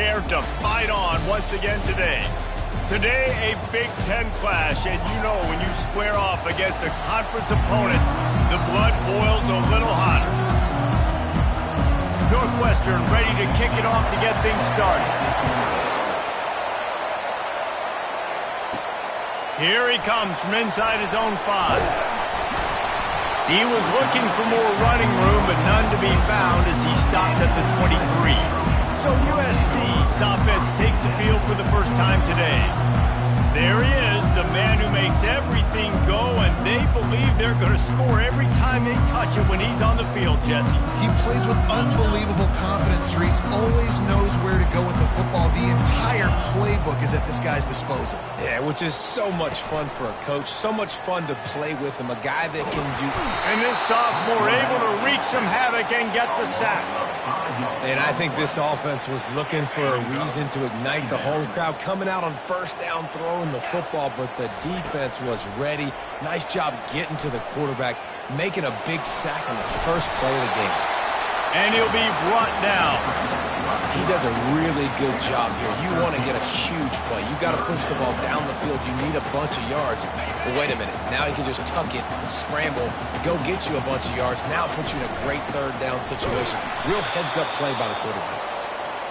prepared to fight on once again today. Today, a Big Ten clash, and you know when you square off against a conference opponent, the blood boils a little hotter. Northwestern ready to kick it off to get things started. Here he comes from inside his own 5. He was looking for more running room, but none to be found as he stopped at the 23. So USC's offense takes the field for the first time today. There he is, the man who makes everything go, and they believe they're going to score every time they touch it when he's on the field, Jesse. He plays with unbelievable confidence, Reese. Always knows where to go with the football. The entire playbook is at this guy's disposal. Yeah, which is so much fun for a coach. So much fun to play with him. A guy that can do... And this sophomore able to wreak some havoc and get the sack. And I think this offense was looking for a reason to ignite the home crowd, coming out on first down, throwing the football, but the defense was ready. Nice job getting to the quarterback, making a big sack on the first play of the game. And he'll be brought down. He does a really good job here. You want to get a huge play. You got to push the ball down the field. You need a bunch of yards. But wait a minute. Now he can just tuck it, scramble, go get you a bunch of yards. Now put you in a great third down situation. Real heads-up play by the quarterback.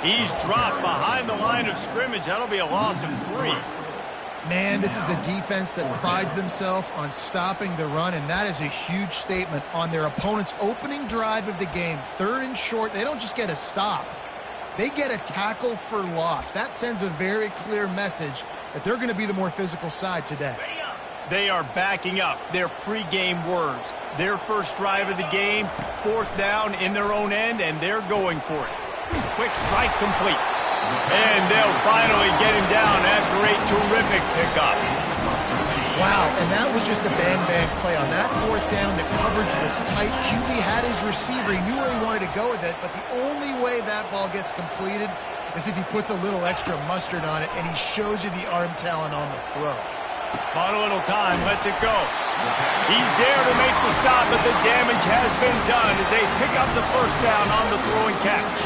He's dropped behind the line of scrimmage. That'll be a loss of 3. Man, this is a defense that prides themselves on stopping the run, and that is a huge statement on their opponent's opening drive of the game. 3rd and short, they don't just get a stop. They get a tackle for loss. That sends a very clear message that they're going to be the more physical side today. They are backing up their pregame words. Their first drive of the game, 4th down in their own end, and they're going for it. Quick strike complete. And they'll finally get him down after a terrific pickup. Wow, and that was just a bang-bang play. On that 4th down, the coverage was tight. QB had his receiver. He knew where he wanted to go with it, but the only way that ball gets completed is if he puts a little extra mustard on it, and he shows you the arm talent on the throw. On a little time, lets it go. He's there to make the stop, but the damage has been done as they pick up the first down on the throw and catch.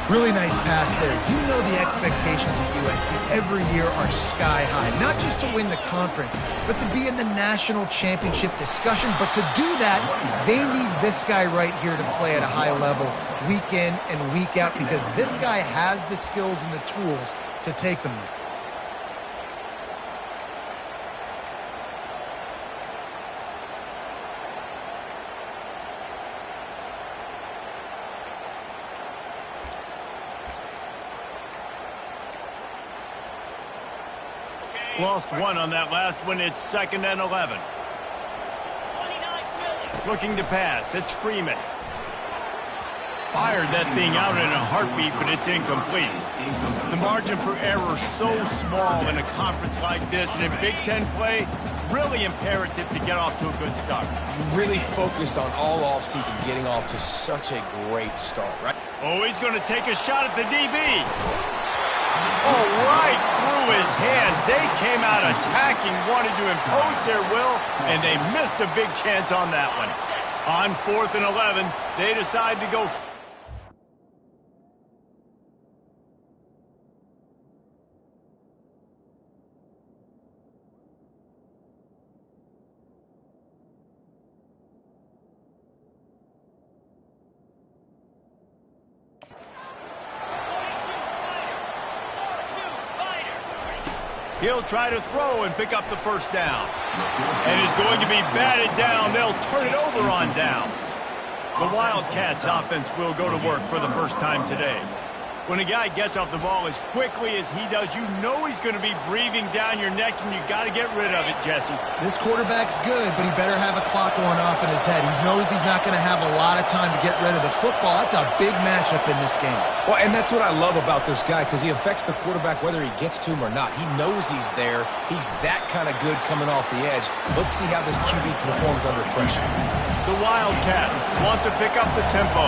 Really nice pass there. You know the expectations of USC every year are sky high. Not just to win the conference, but to be in the national championship discussion. But to do that, they need this guy right here to play at a high level week in and week out, because this guy has the skills and the tools to take them there. Lost 1 on that last one. It's 2nd and 11. Looking to pass. It's Freeman. Fired that thing out in a heartbeat, but it's incomplete. The margin for error so small in a conference like this, and in Big Ten play, really imperative to get off to a good start. You really focus on all offseason getting off to such a great start, right? Oh, he's going to take a shot at the DB. Oh, right through his hand. They came out attacking, wanted to impose their will, and they missed a big chance on that one. On 4th and 11, they decide to go. He'll try to throw and pick up the first down. And is going to be batted down. They'll turn it over on downs. The Wildcats offense will go to work for the first time today. When a guy gets off the ball as quickly as he does, you know he's going to be breathing down your neck, and you got to get rid of it, Jesse. This quarterback's good, but he better have a clock going off in his head. He knows he's not going to have a lot of time to get rid of the football. That's a big matchup in this game. Well, and that's what I love about this guy, because he affects the quarterback whether he gets to him or not. He knows he's there. He's that kind of good coming off the edge. Let's see how this QB performs under pressure. The Wildcats want to pick up the tempo.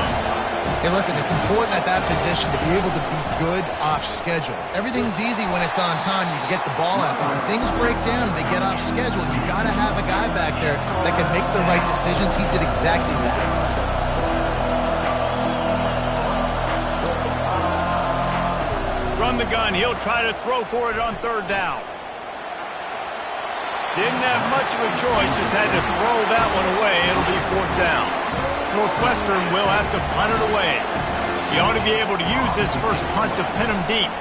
Hey, listen, it's important at that position to be able to be good off schedule. Everything's easy when it's on time. You can get the ball out. But when things break down and they get off schedule, you've got to have a guy back there that can make the right decisions. He did exactly that. From the gun, he'll try to throw for it on third down. Didn't have much of a choice, just had to throw that one away. It'll be fourth down. Northwestern will have to punt it away. He ought to be able to use his first punt to pin him deep.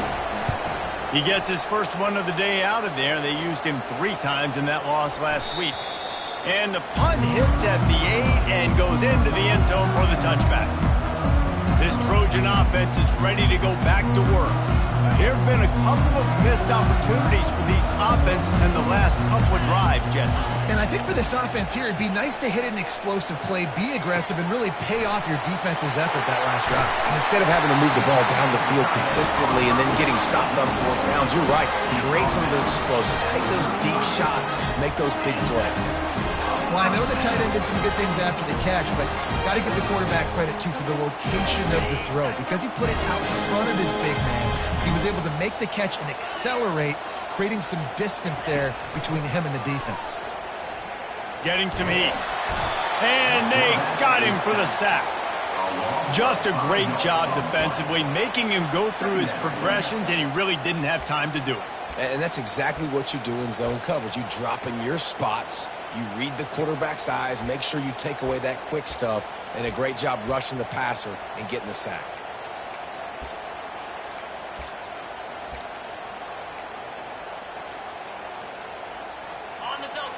He gets his first one of the day out of there. They used him 3 times in that loss last week. And the punt hits at the 8 and goes into the end zone for the touchback. This Trojan offense is ready to go back to work. There have been a couple of missed opportunities for these offenses in the last couple of drives, Jesse. And I think for this offense here, it'd be nice to hit an explosive play, be aggressive, and really pay off your defense's effort that last drive. And instead of having to move the ball down the field consistently and then getting stopped on 4th downs, you're right. Create some of those explosives. Take those deep shots. Make those big plays. Well, I know the tight end did some good things after the catch, but got to give the quarterback credit, too, for the location of the throw. Because he put it out in front of his big man, he was able to make the catch and accelerate, creating some distance there between him and the defense. Getting some heat. And they got him for the sack. Just a great job defensively, making him go through his progressions, and he really didn't have time to do it. And that's exactly what you do in zone coverage. You drop in your spots. You read the quarterback's eyes, make sure you take away that quick stuff, and a great job rushing the passer and getting the sack.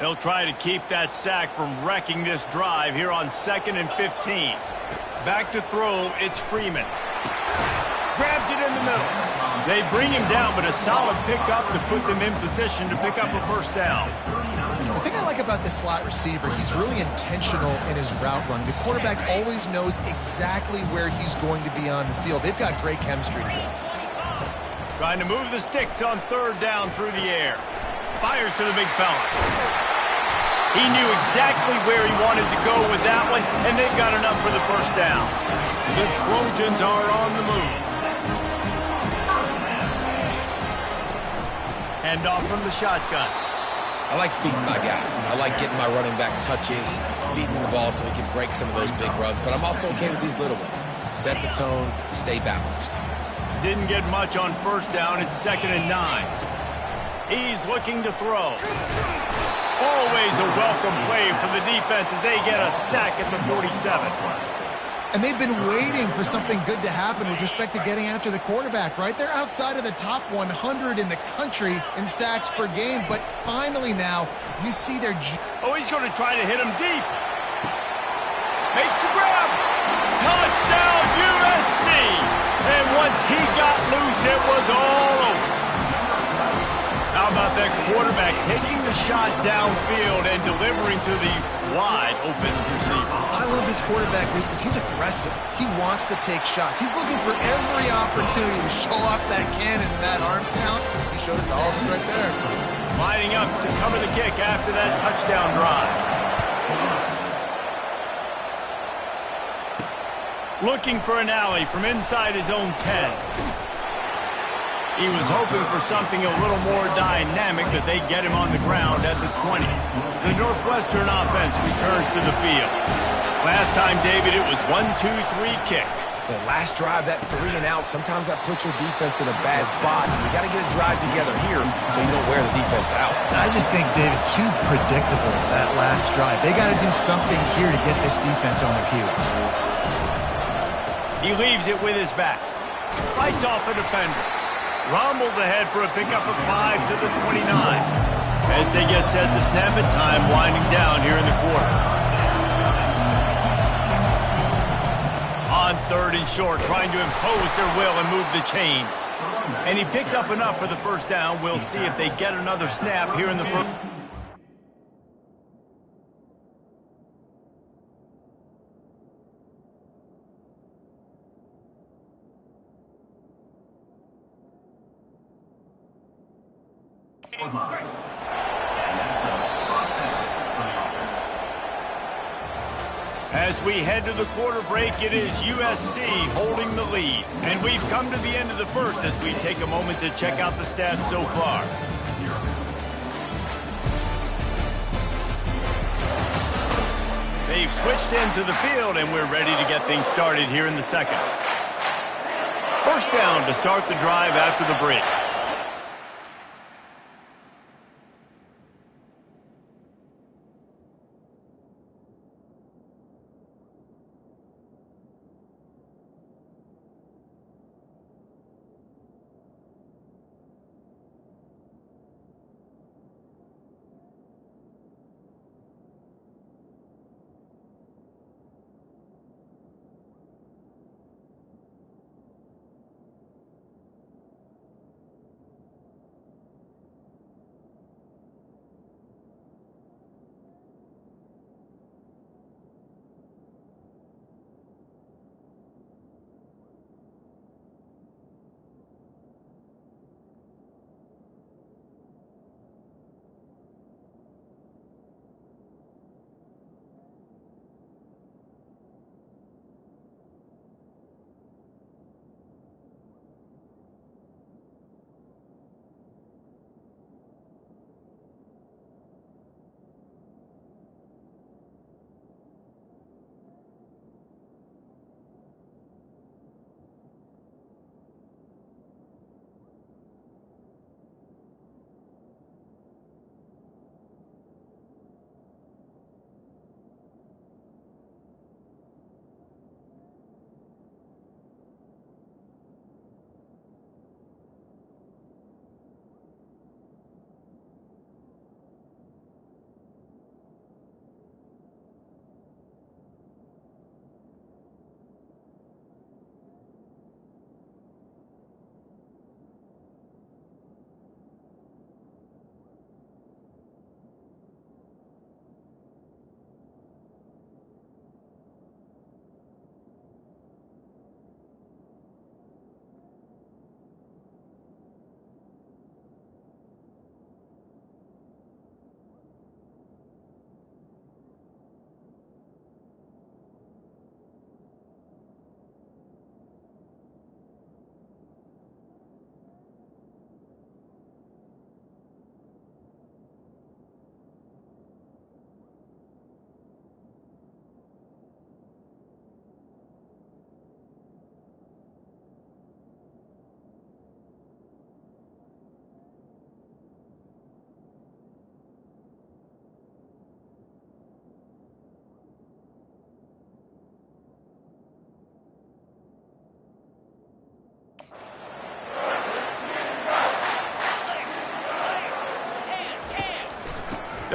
They'll try to keep that sack from wrecking this drive here on 2nd and 15. Back to throw, it's Freeman. Grabs it in the middle. They bring him down, but a solid pickup to put them in position to pick up a first down. The thing I like about this slot receiver, he's really intentional in his route run. The quarterback always knows exactly where he's going to be on the field. They've got great chemistry together. Trying to move the sticks on 3rd down through the air. Fires to the big fella. He knew exactly where he wanted to go with that one, and they've got enough for the first down. The Trojans are on the move. Hand off from the shotgun. I like feeding my guy. I like getting my running back touches, feeding the ball so he can break some of those big runs. But I'm also okay with these little ones. Set the tone, stay balanced. Didn't get much on first down. It's 2nd and 9. He's looking to throw. Always a welcome play for the defense as they get a sack at the 47. And they've been waiting for something good to happen with respect to getting after the quarterback, right? They're outside of the top 100 in the country in sacks per game, but finally now you see their... Oh, he's going to try to hit him deep. Makes the grab. Touchdown, USC. And once he got loose, it was all over. How about that quarterback taking the shot downfield and delivering to the wide-open receiver? I love this quarterback, Reese, because he's aggressive. He wants to take shots. He's looking for every opportunity to show off that cannon and that arm talent. He showed it to all of us right there. Lining up to cover the kick after that touchdown drive. Looking for an alley from inside his own 10. He was hoping for something a little more dynamic, but they get him on the ground at the 20. The Northwestern offense returns to the field. Last time, David, it was 1-2-3 kick. The last drive, that 3 and out, sometimes that puts your defense in a bad spot. You got to get a drive together here so you don't wear the defense out. I just think, David, too predictable that last drive. They got to do something here to get this defense on their heels. He leaves it with his back. Fights off a defender. Rumbles ahead for a pickup of 5 to the 29. As they get set to snap it, time winding down here in the quarter. On 3rd and short, trying to impose their will and move the chains. And he picks up enough for the first down. We'll see if they get another snap here in the first. As we head to the quarter break, it is USC holding the lead. And we've come to the end of the first as we take a moment to check out the stats so far. They've switched into the field, and we're ready to get things started here in the second. 1st first down to start the drive after the break.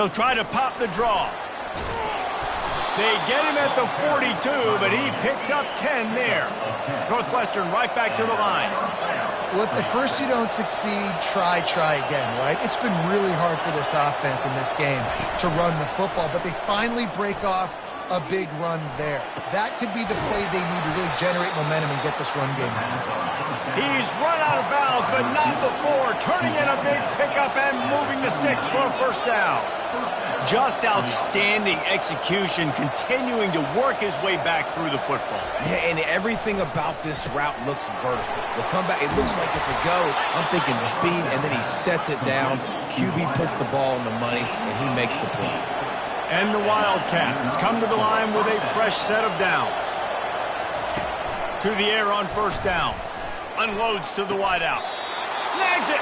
They'll try to pop the draw. They get him at the 42, but he picked up 10 there. Northwestern right back to the line. Well, if at first you don't succeed, try again, right? It's been really hard for this offense in this game to run the football, but they finally break off a big run there. That could be the play they need to really generate momentum and get this run game. He's run out of bounds, but not before turning in a big pickup and moving the sticks for a first down. Just outstanding execution, continuing to work his way back through the football. Yeah, and everything about this route looks vertical. The comeback, it looks like it's a go. I'm thinking speed, and then he sets it down. QB puts the ball in the money, and he makes the play. And the Wildcats come to the line with a fresh set of downs. To the air on first down. Unloads to the wideout. Snags it.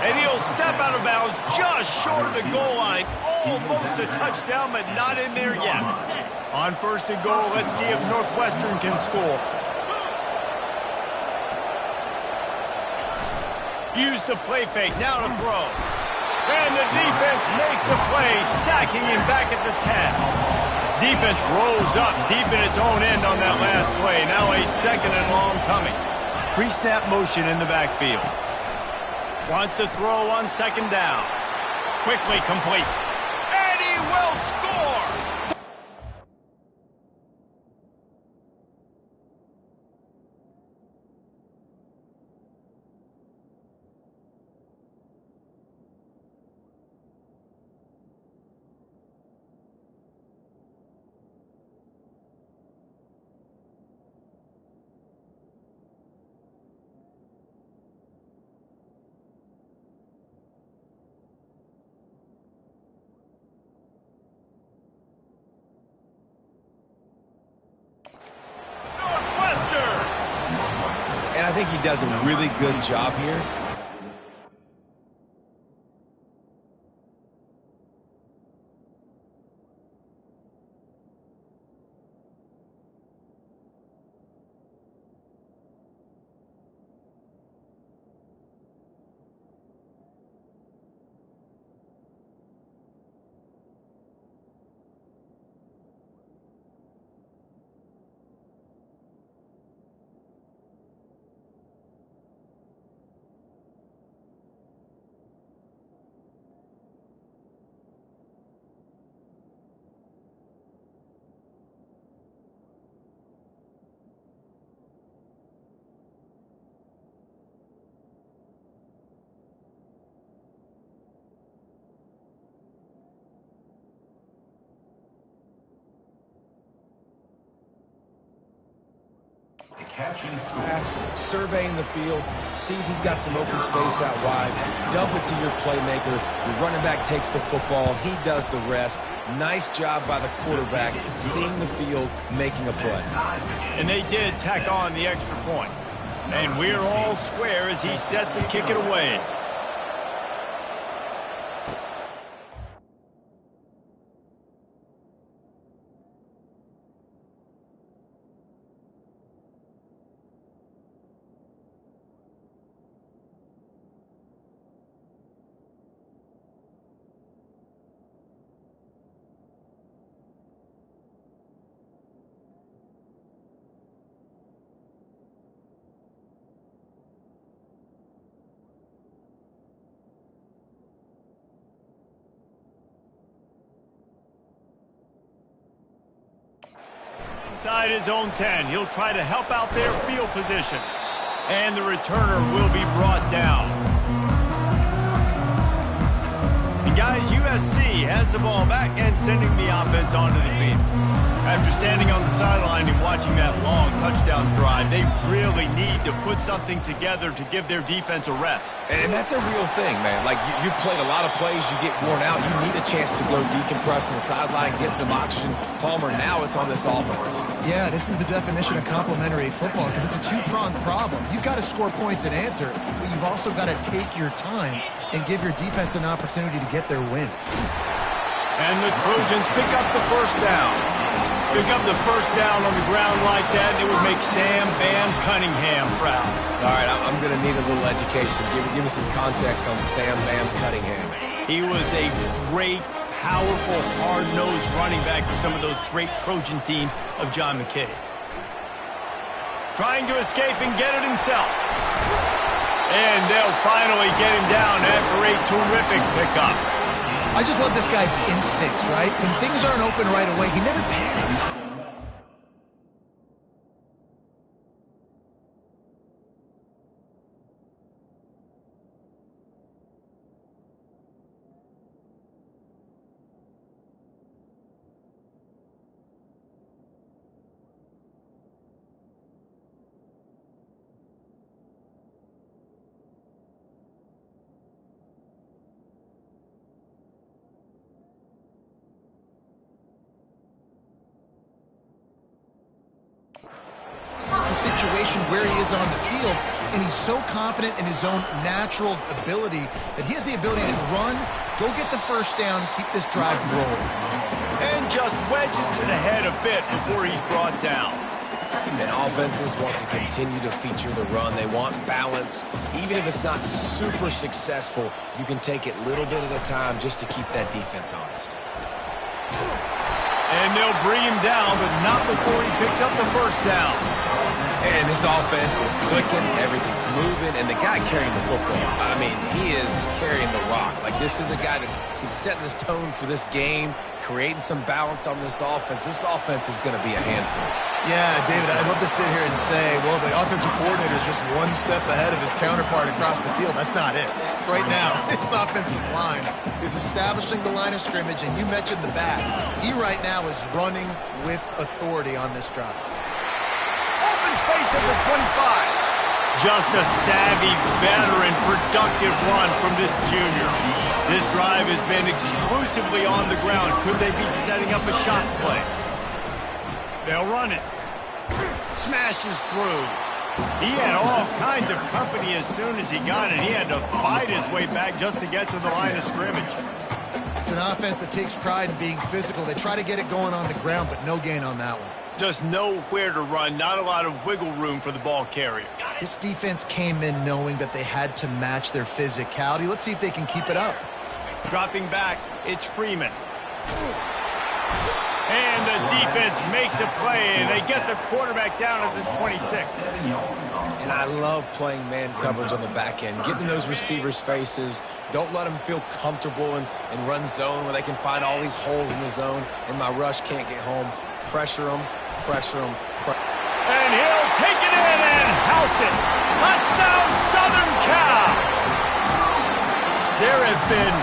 And he'll step out of bounds just short of the goal line. Almost a touchdown, but not in there yet. On first and goal, let's see if Northwestern can score. Use the play fake. Now to throw. And the defense makes a play, sacking him back at the 10. Defense rolls up deep in its own end on that last play. Now a second and long coming. Pre-snap motion in the backfield. Wants to throw on second down. Quickly complete. And he will score! think he does a really good job here. Surveying the field, sees he's got some open space out wide, dump it to your playmaker, your running back takes the football, he does the rest. Nice job by the quarterback, seeing the field, making a play. And they did tack on the extra point. And we're all square as he's set to kick it away. Inside his own 10, he'll try to help out their field position. And the returner will be brought down. And guys, USC has the ball back and sending the offense onto the field. After standing on the sideline and watching that long touchdown drive, they really need to put something together to give their defense a rest. And that's a real thing, man. Like, you played a lot of plays, you get worn out, you need a chance to go decompress on the sideline, get some oxygen. Palmer, now it's on this offense. Yeah, this is the definition of complementary football because it's a two-pronged problem. You've got to score points and answer, but you've also got to take your time and give your defense an opportunity to get their win. And the Trojans pick up the first down. Pick up the first down on the ground like that, and it would make Sam Bam Cunningham proud. All right, I'm going to need a little education. Give me some context on Sam Bam Cunningham. He was a great, powerful, hard-nosed running back for some of those great Trojan teams of John McKay. Trying to escape and get it himself. And they'll finally get him down after a terrific pickup. I just love this guy's instincts, right? When things aren't open right away, he never panics. It's the situation where he is on the field, and he's so confident in his own natural ability that he has the ability to run, go get the first down, keep this drive rolling. And just wedges it ahead a bit before he's brought down. And offenses want to continue to feature the run. They want balance. Even if it's not super successful, you can take it little bit at a time just to keep that defense honest. And they'll bring him down, but not before he picks up the first down. And this offense is clicking, everything's moving, and the guy carrying the football, I mean, he is carrying the rock. Like, this is a guy he's setting this tone for this game, creating some balance on this offense. This offense is going to be a handful. Yeah, David, I'd love to sit here and say, well, the offensive coordinator is just one step ahead of his counterpart across the field. That's not it. Right now, this offensive line is establishing the line of scrimmage, and you mentioned the back. He right now is running with authority on this drive. Open space at the 25. Just a savvy, veteran, productive run from this junior. This drive has been exclusively on the ground. Could they be setting up a shot play? They'll run it. Smashes through. He had all kinds of company as soon as he got it. He had to fight his way back just to get to the line of scrimmage. It's an offense that takes pride in being physical. They try to get it going on the ground, but no gain on that one. Just nowhere to run, not a lot of wiggle room for the ball carrier. This defense came in knowing that they had to match their physicality. Let's see if they can keep it up. Dropping back, it's Freeman. And the defense makes a play, and they get the quarterback down at the 26. And I love playing man coverage on the back end, getting in those receivers' faces. Don't let them feel comfortable and run zone where they can find all these holes in the zone, and my rush can't get home. Pressure them, pressure them, and he'll take it in and house it. Touchdown, Southern Cal! There have been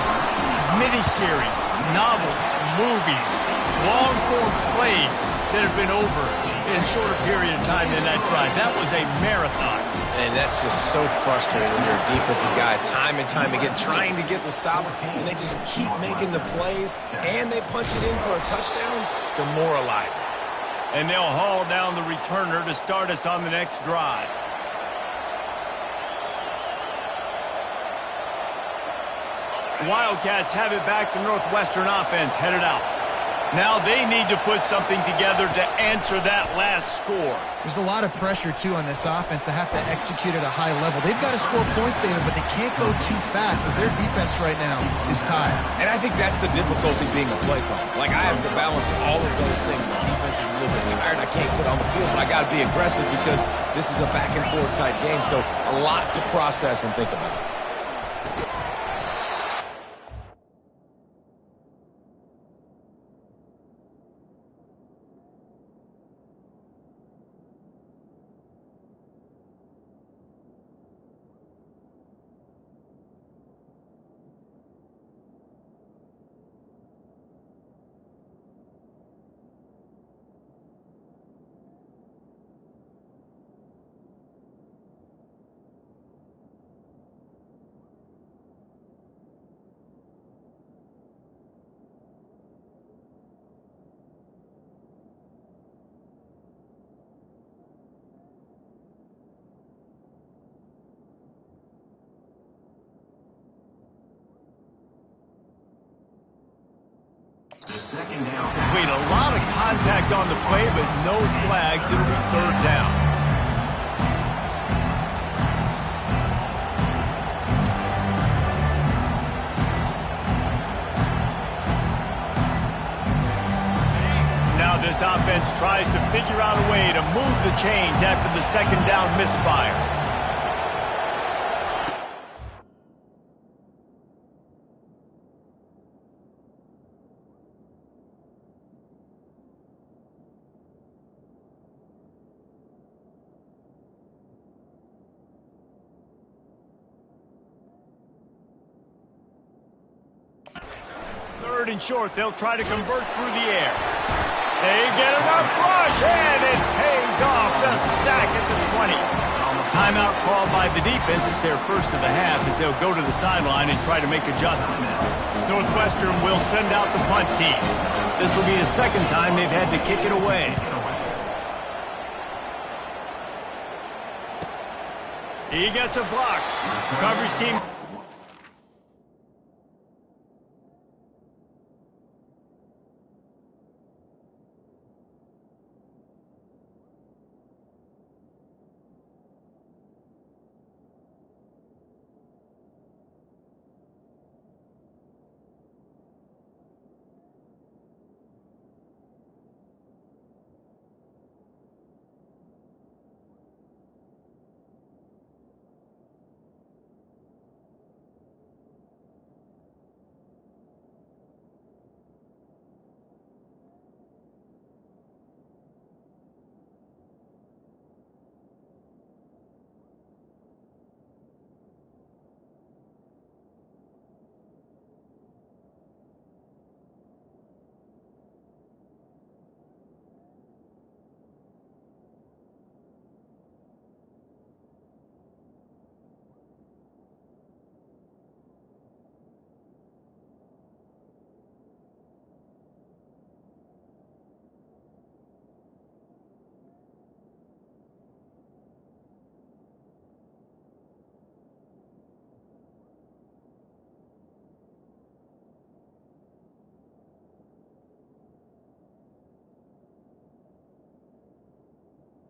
miniseries, novels, movies, long-form plays that have been over in a shorter period of time than that drive. That was a marathon. And that's just so frustrating when you're a defensive guy time and time again trying to get the stops, and they just keep making the plays, and they punch it in for a touchdown. Demoralizing. And they'll haul down the returner to start us on the next drive. Wildcats have it back. The Northwestern offense headed out. Now they need to put something together to answer that last score. There's a lot of pressure, too, on this offense to have to execute at a high level. They've got to score points, David, but they can't go too fast because their defense right now is tired. And I think that's the difficulty being a play caller. Like, I have to balance all of those things. My defense is a little bit tired. I can't put on the field, but I got to be aggressive because this is a back-and-forth type game, so a lot to process and think about. Wait, a lot of contact on the play, but no flags. It'll be third down. Now this offense tries to figure out a way to move the chains after the second down misfire. Third and short, they'll try to convert through the air. They get enough rush, and it pays off. The sack at the 20. Timeout called by the defense. It's their first of the half as they'll go to the sideline and try to make adjustments. Northwestern will send out the punt team. This will be the second time they've had to kick it away. He gets a block. Coverage team.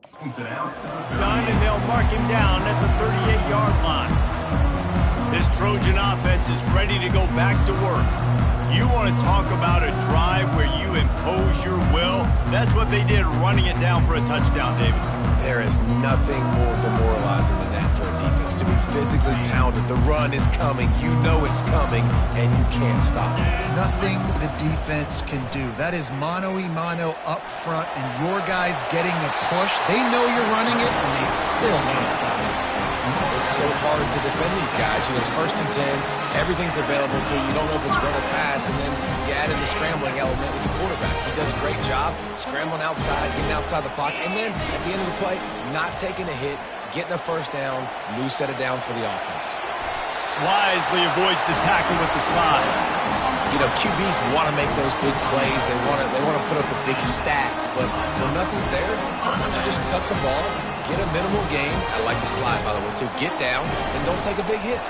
Done, and they'll mark him down at the 38-yard line. This Trojan offense is ready to go back to work. You want to talk about a drive where you impose your will? That's what they did, running it down for a touchdown, David. There is nothing more demoralizing than that for a defense, to be physically pounded. The run is coming. You know it's coming, and you can't stop it. Nothing the defense can do. That is mano-a-mano up front, and your guys getting a push. They know you're running it, and they still can't stop it. It's so hard to defend these guys. You know, it's 1st and 10. Everything's available to you. You don't know if it's run or pass, and then you add in the scrambling element with the quarterback. He does a great job scrambling outside, getting outside the pocket, and then at the end of the play, not taking a hit, getting a 1st down, new set of downs for the offense. Wisely avoids the tackle with the slide. You know, QBs want to make those big plays. They want to put up the big stats, but when nothing's there, sometimes you just tuck the ball, get a minimal gain. I like the slide, by the way, too. Get down and don't take a big hit.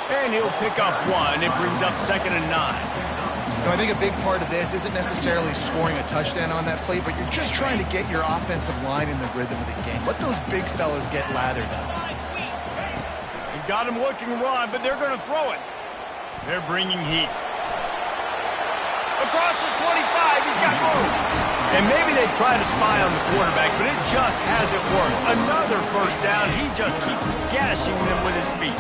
And he'll pick up 1. It brings up 2nd and 9. You know, I think a big part of this isn't necessarily scoring a touchdown on that play, but you're just trying to get your offensive line in the rhythm of the game. Let those big fellas get lathered up. You've got him looking to run, but they're going to throw it. They're bringing heat. Across the 25, he's got room. And maybe they try to spy on the quarterback, but it just hasn't worked. Another 1st down. He just keeps gashing them with his feet.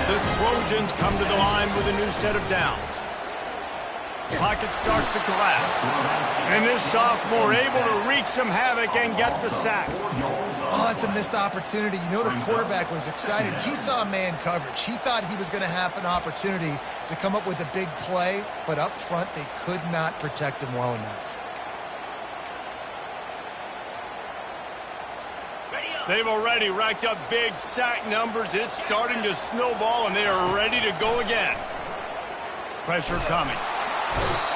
The Trojans come to the line with a new set of downs. Pocket starts to collapse. And this sophomore able to wreak some havoc and get the sack. Oh, it's a missed opportunity. You know, the quarterback was excited. He saw man coverage. He thought he was going to have an opportunity to come up with a big play, but up front, they could not protect him well enough. They've already racked up big sack numbers. It's starting to snowball, and they are ready to go again. Pressure coming.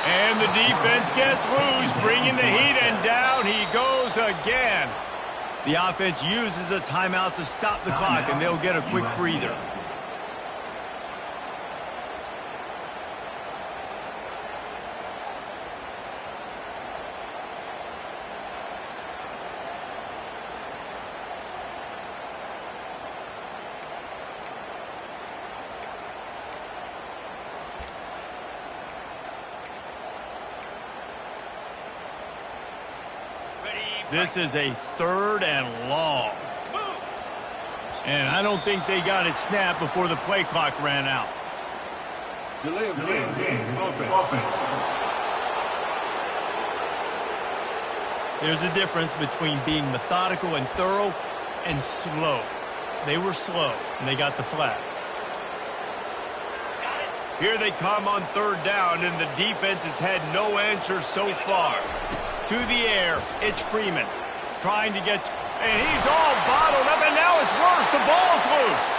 And the defense gets loose, bringing the heat, and down he goes again. The offense uses a timeout to stop the clock, and they'll get a quick breather. This is a 3rd and long. And I don't think they got it snapped before the play clock ran out. Delay of game. Offense. There's a difference between being methodical and thorough and slow. They were slow, and they got the flag. Here they come on 3rd down, and the defense has had no answer so far. To the air, it's Freeman trying to get, and he's all bottled up, and now it's worse. The ball's loose.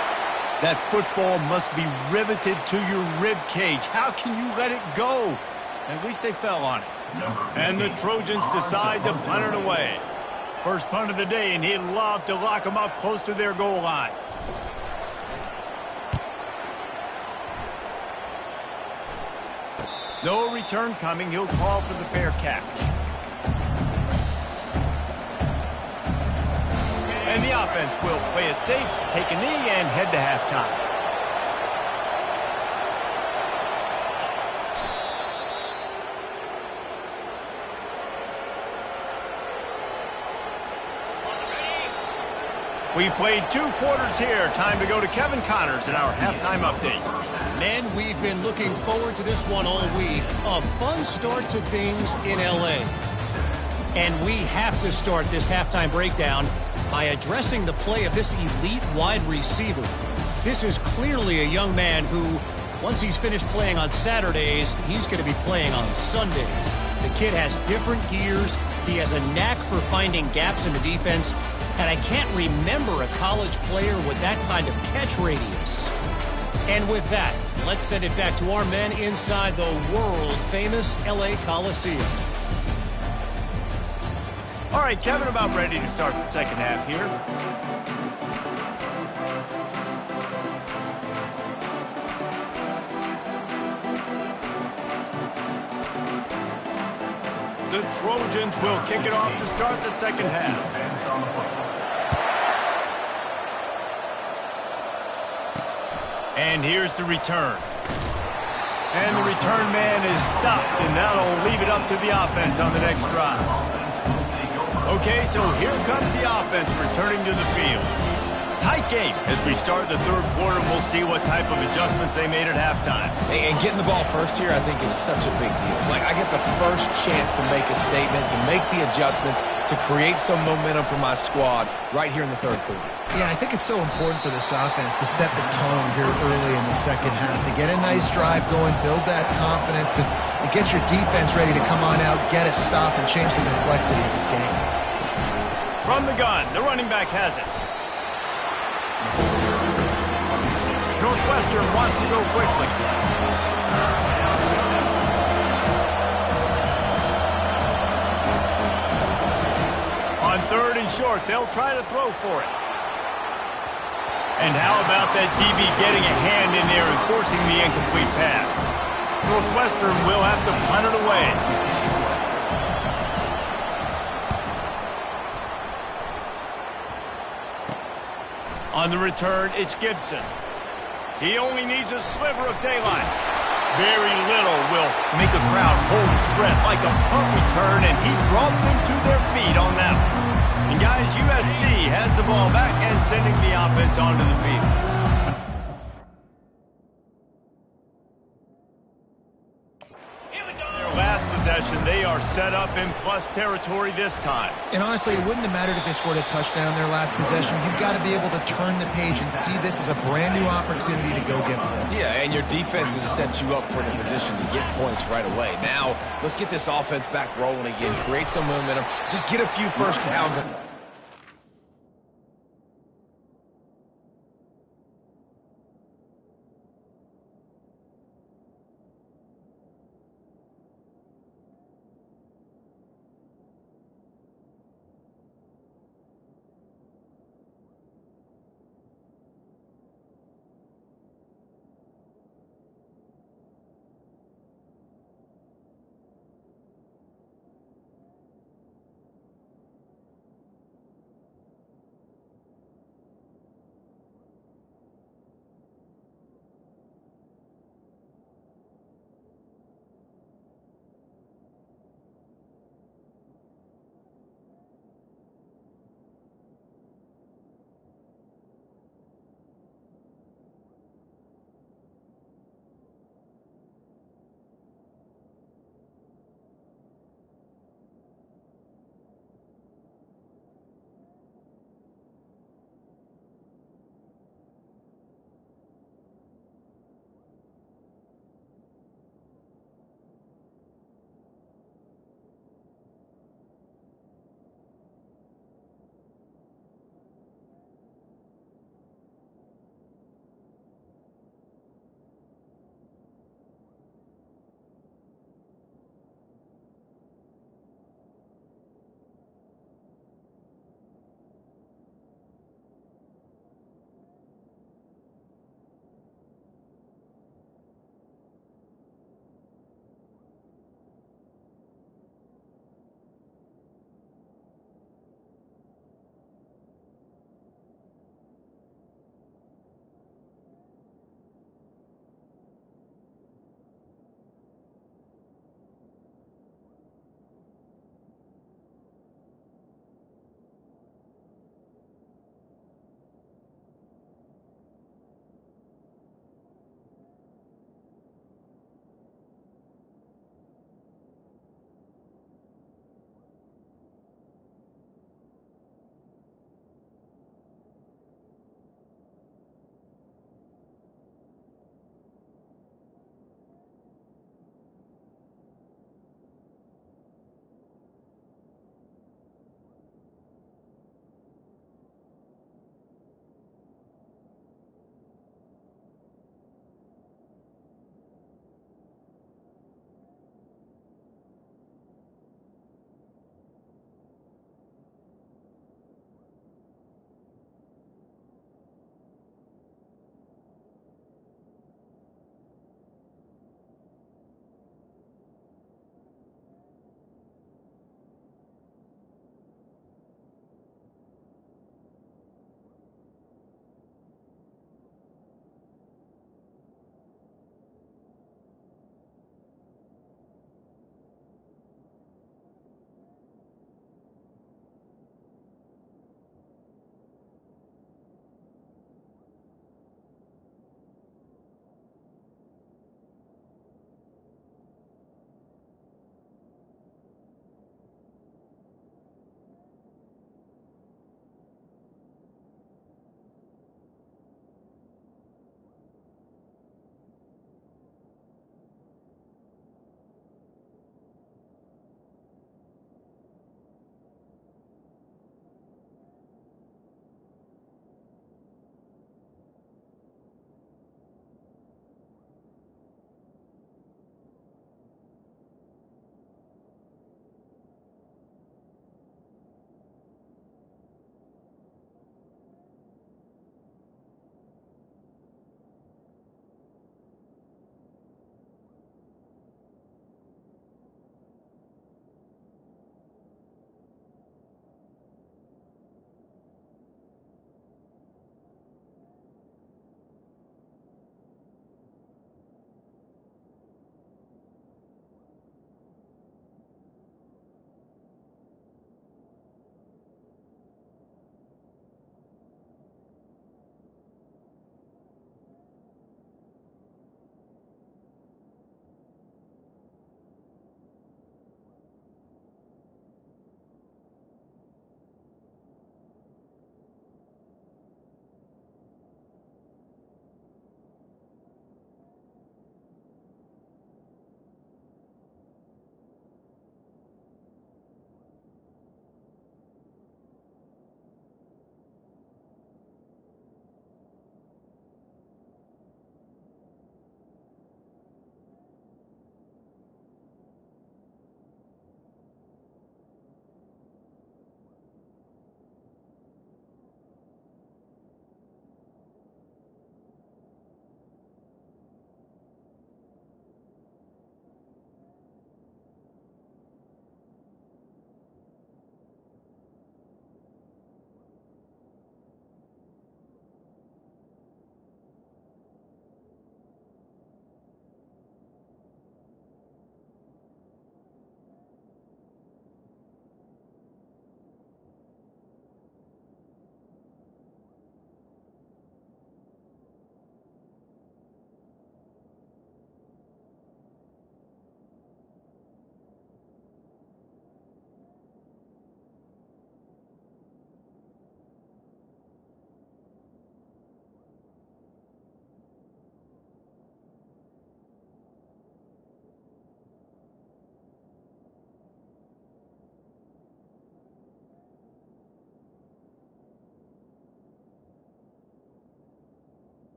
That football must be riveted to your rib cage. How can you let it go? At least they fell on it. And the Trojans decide to punt it away. First punt of the day, and he'd love to lock them up close to their goal line. No return coming. He'll call for the fair catch. And the offense will play it safe, take a knee, and head to halftime. We played 2 quarters here. Time to go to Kevin Connors in our halftime update. Men, we've been looking forward to this one all week. A fun start to things in L.A. And we have to start this halftime breakdown by addressing the play of this elite wide receiver. This is clearly a young man who, once he's finished playing on Saturdays, he's going to be playing on Sundays. The kid has different gears. He has a knack for finding gaps in the defense. And I can't remember a college player with that kind of catch radius. And with that, let's send it back to our men inside the world-famous L.A. Coliseum. All right, Kevin, about ready to start the second half here. The Trojans will kick it off to start the second half. And here's the return. And the return man is stopped, and that'll leave it up to the offense on the next drive. Okay, so here comes the offense returning to the field. Tight game as we start the third quarter. We'll see what type of adjustments they made at halftime. And getting the ball first here, I think, is such a big deal. Like, I get the first chance to make a statement, to make the adjustments, to create some momentum for my squad right here in the third quarter. Yeah, I think it's so important for this offense to set the tone here early in the second half, to get a nice drive going, build that confidence, and get your defense ready to come on out, get a stop, and change the complexity of this game. From the gun, the running back has it. Northwestern wants to go quickly. On third and short, they'll try to throw for it. And how about that DB getting a hand in there and forcing the incomplete pass? Northwestern will have to punt it away. On the return, it's Gibson. He only needs a sliver of daylight. Very little will make a crowd hold its breath like a punt return, and he brought them to their feet on that one. And guys, USC has the ball back and sending the offense onto the field. Their last possession, they are set up in plus territory this time. And honestly, it wouldn't have mattered if they scored a touchdown their last possession. You've got to be able to turn the page and see this as a brand new opportunity to go get points. Yeah, and your defense has set you up for the position to get points right away. Now, let's get this offense back rolling again, create some momentum, just get a few first downs.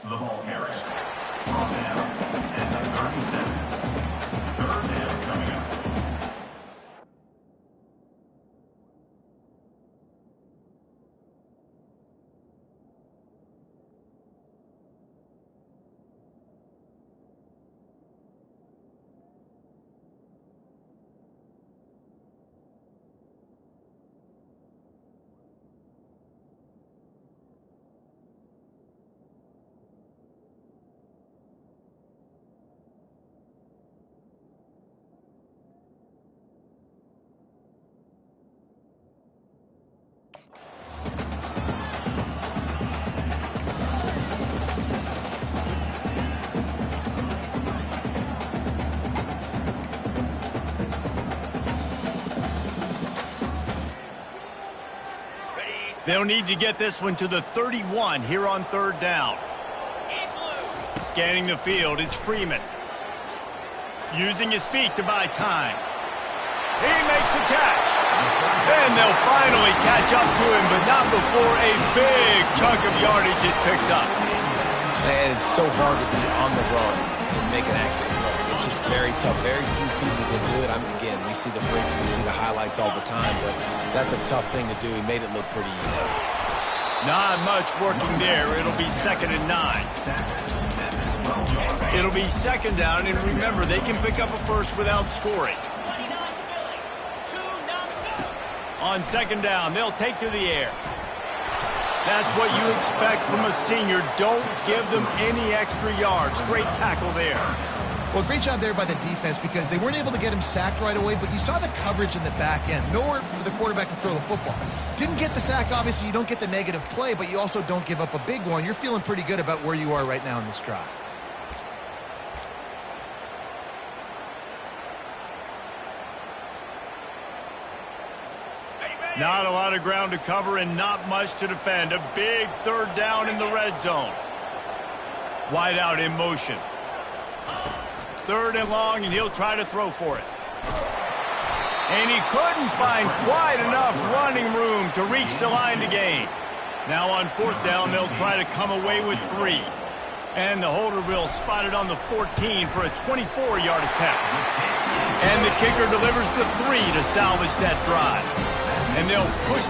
The ball carrier. Ball down at the 37. Third down coming up. They'll need to get this one to the 31 here on third down. Scanning the field, it's Freeman. Using his feet to buy time. He makes the catch. And they'll finally catch up to him, but not before a big chunk of yardage is picked up. Man, it's so hard to be on the run and make an accurate throw. It's just very tough. Very few people can do it. I mean, again, we see the freaks, we see the highlights all the time, but that's a tough thing to do. He made it look pretty easy. Not much working there. It'll be 2nd and 9. It'll be 2nd down, and remember, they can pick up a first without scoring. On 2nd down, they'll take to the air. That's what you expect from a senior. Don't give them any extra yards. Great tackle there. Well, great job there by the defense because they weren't able to get him sacked right away, but you saw the coverage in the back end. Nowhere for the quarterback to throw the football. Didn't get the sack, obviously. You don't get the negative play, but you also don't give up a big one. You're feeling pretty good about where you are right now in this drive. Not a lot of ground to cover and not much to defend. A big 3rd down in the red zone. Wide out in motion. 3rd and long, and he'll try to throw for it. And he couldn't find quite enough running room to reach the line to gain. Now on 4th down, they'll try to come away with 3. And the holder will spot it on the 14 for a 24-yard attempt. And the kicker delivers the 3 to salvage that drive. And they'll push.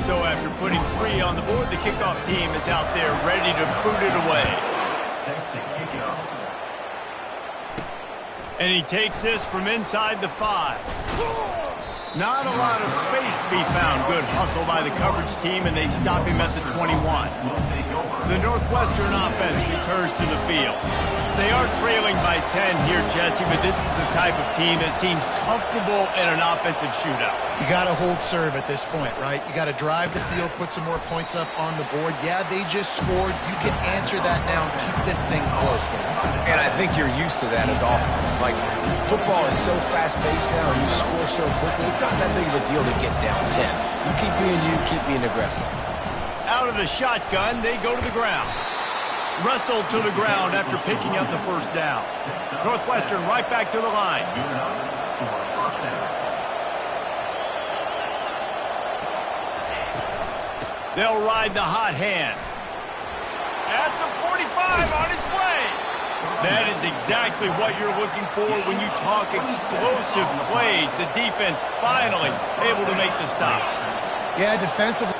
So after putting 3 on the board, the kickoff team is out there ready to boot it away. Set to kick it off. And he takes this from inside the 5. Not a lot of space to be found. Good hustle by the coverage team, and they stop him at the 21. The Northwestern offense returns to the field. They are trailing by 10 here, Jesse, but this is the type of team that seems comfortable in an offensive shootout. You got to hold serve at this point, right? You got to drive the field, put some more points up on the board. Yeah, they just scored. You can answer that now and keep this thing close. And I think you're used to that as offense. Like, football is so fast-paced now, and you score so quickly, it's not that big of a deal to get down 10. You keep being aggressive. Out of the shotgun, they go to the ground. Wrestled to the ground after picking up the first down. Northwestern right back to the line. They'll ride the hot hand. At the 45, on its way. That is exactly what you're looking for when you talk explosive plays. The defense finally able to make the stop. Yeah, defensively.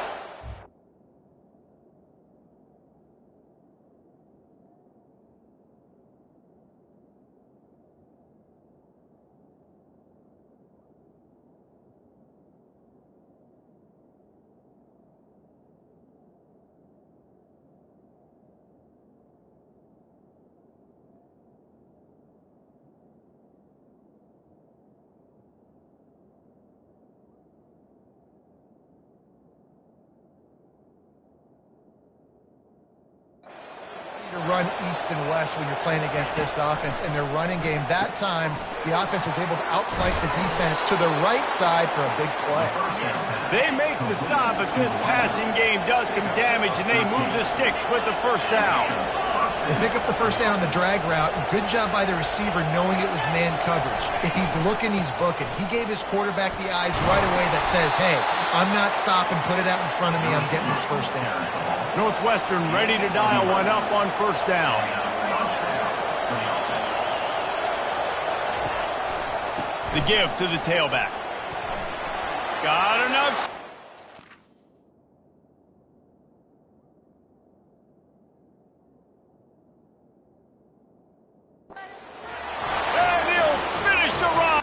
Run east and west when you're playing against this offense. In their running game, that time, the offense was able to outflank the defense to the right side for a big play. They make the stop, but this passing game does some damage, and they move the sticks with the first down. They pick up the first down on the drag route. Good job by the receiver knowing it was man coverage. If he's looking, he's booking. He gave his quarterback the eyes right away that says, hey, I'm not stopping, put it out in front of me, I'm getting this first down. Northwestern ready to dial one up on first down. The give to the tailback. Got enough. And he'll finish the run.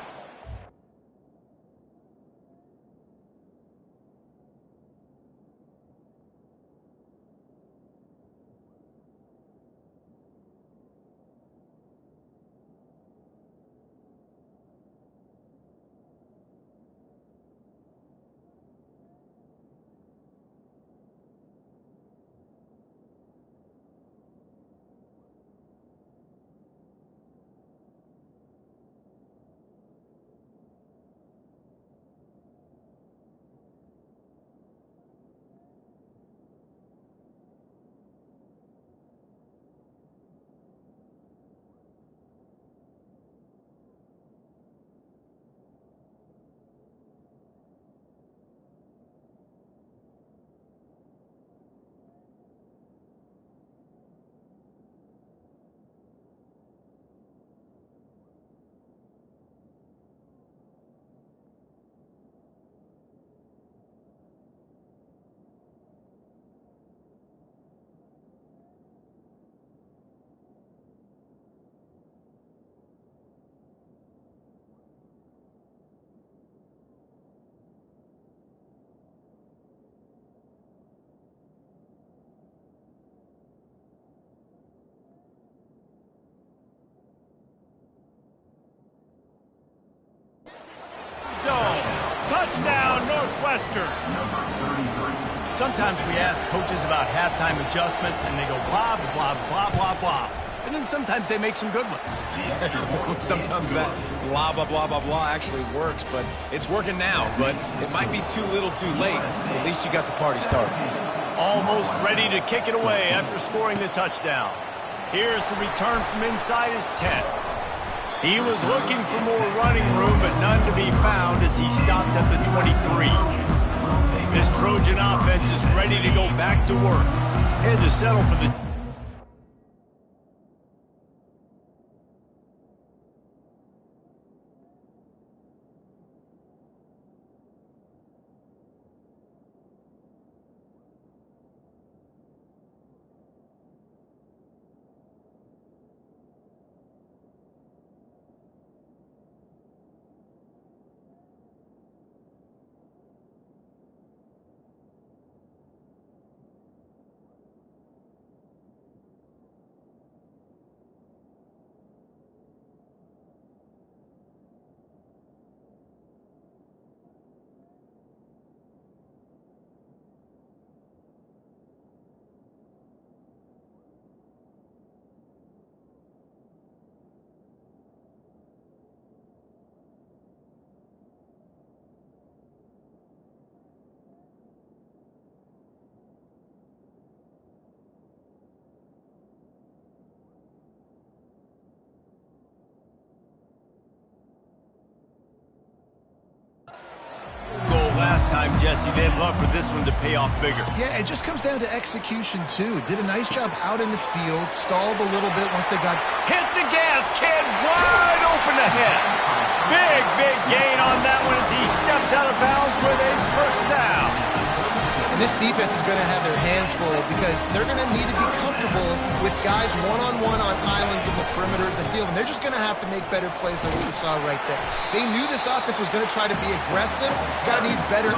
Zone. Touchdown, Northwestern. Sometimes we ask coaches about halftime adjustments, and they go blah, blah, blah, blah, blah. And then sometimes they make some good ones. Sometimes that blah, blah, blah, blah, blah actually works, but it's working now. But it might be too little too late. At least you got the party started. Almost ready to kick it away after scoring the touchdown. Here's the return from inside his 10. He was looking for more running room, but none to be found as he stopped at the 23. This Trojan offense is ready to go back to work. Had to settle for the... time, Jesse. They'd love for this one to pay off bigger. Yeah, it just comes down to execution, too. Did a nice job out in the field, stalled a little bit once they got... Hit the gas, kid! Wide open ahead. Big gain on that one as he steps out of bounds with a first down. And this defense is going to have their hands full because they're going to need to be comfortable with guys one-on-one on islands in the perimeter of the field. And they're just going to have to make better plays than what we saw right there. They knew this offense was going to try to be aggressive. Got to need better...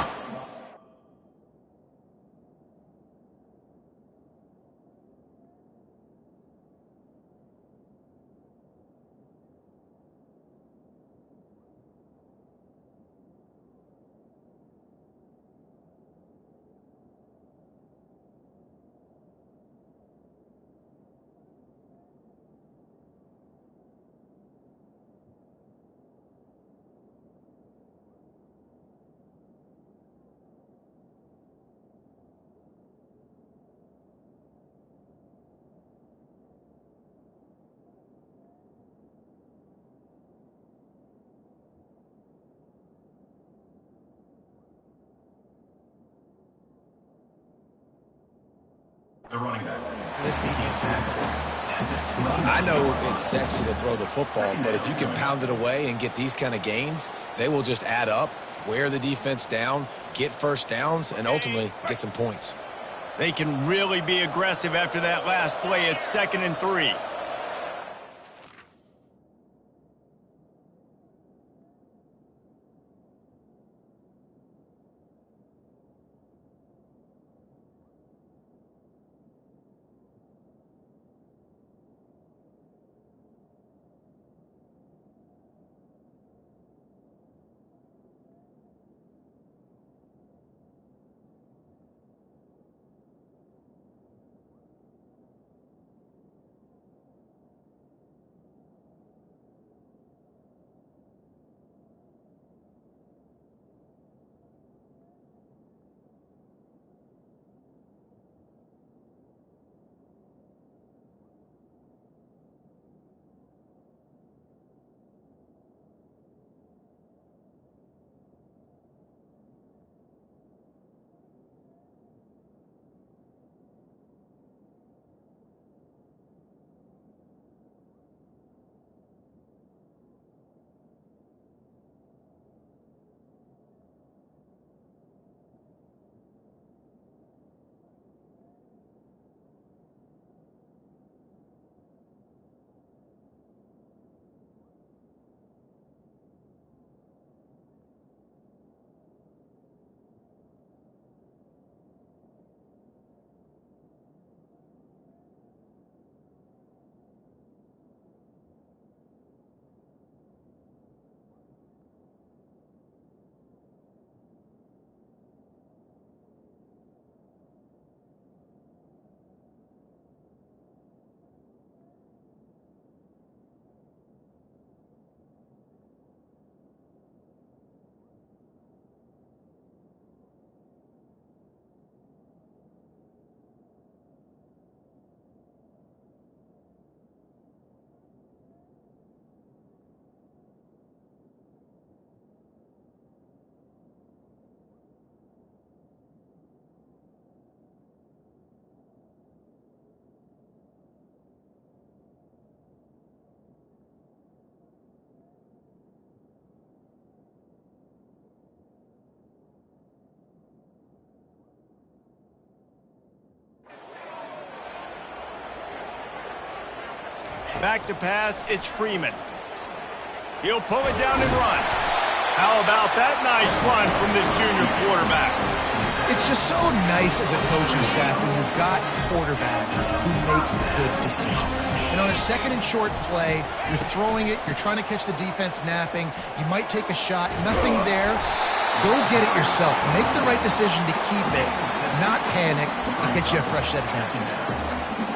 The running back. This defense. I know it's sexy to throw the football, but if you can pound it away and get these kind of gains, they will just add up, wear the defense down, get first downs, and ultimately get some points. They can really be aggressive after that last play. It's 2nd and 3. Back to pass, it's Freeman. He'll pull it down and run. How about that nice run from this junior quarterback? It's just so nice as a coaching staff when you've got quarterbacks who make good decisions. And on a 2nd and short play, you're throwing it, you're trying to catch the defense napping, you might take a shot, nothing there. Go get it yourself. Make the right decision to keep it, not panic, and get you a fresh set of downs.